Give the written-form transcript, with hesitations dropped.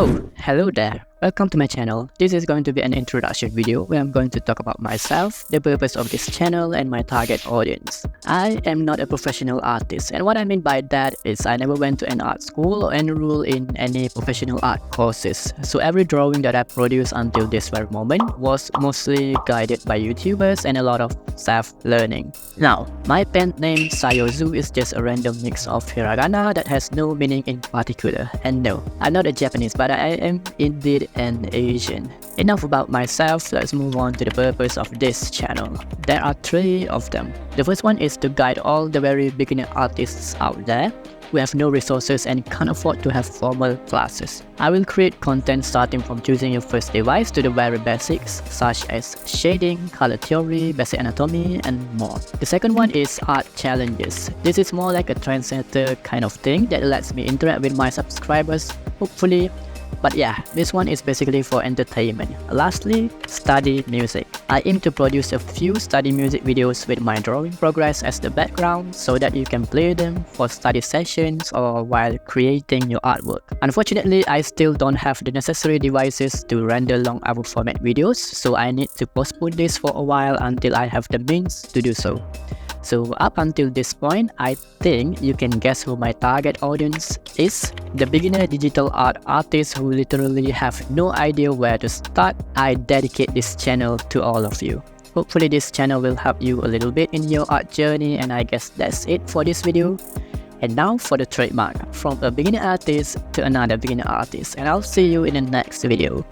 Oh, hello there. Welcome to my channel. This is going to be an introduction video where I'm going to talk about myself, the purpose of this channel, and my target audience. I am not a professional artist, and what I mean by that is I never went to an art school or enrolled in any professional art courses. So every drawing that I produced until this very moment was mostly guided by YouTubers and a lot of self-learning. Now, my pen name Sayozu is just a random mix of hiragana that has no meaning in particular. And no, I'm not a Japanese, but I am indeed an Asian. Enough about myself, let's move on to the purpose of this channel. There are three of them. The first one is to guide all the very beginner artists out there who have no resources and can't afford to have formal classes. I will create content starting from choosing your first device to the very basics such as shading, color theory, basic anatomy, and more. The second one is art challenges. This is more like a trendsetter kind of thing that lets me interact with my subscribers, hopefully. But yeah, this one is basically for entertainment. Lastly, study music. I aim to produce a few study music videos with my drawing progress as the background so that you can play them for study sessions or while creating your artwork. Unfortunately, I still don't have the necessary devices to render long ARTWORK format videos, so I need to postpone this for a while until I have the means to do so. So up until this point, I think you can guess who my target audience is. The beginner digital art artists who literally have no idea where to start. I dedicate this channel to all of you. Hopefully this channel will help you a little bit in your art journey, and I guess that's it for this video. And now for the trademark, from a beginner artist to another beginner artist, and I'll see you in the next video.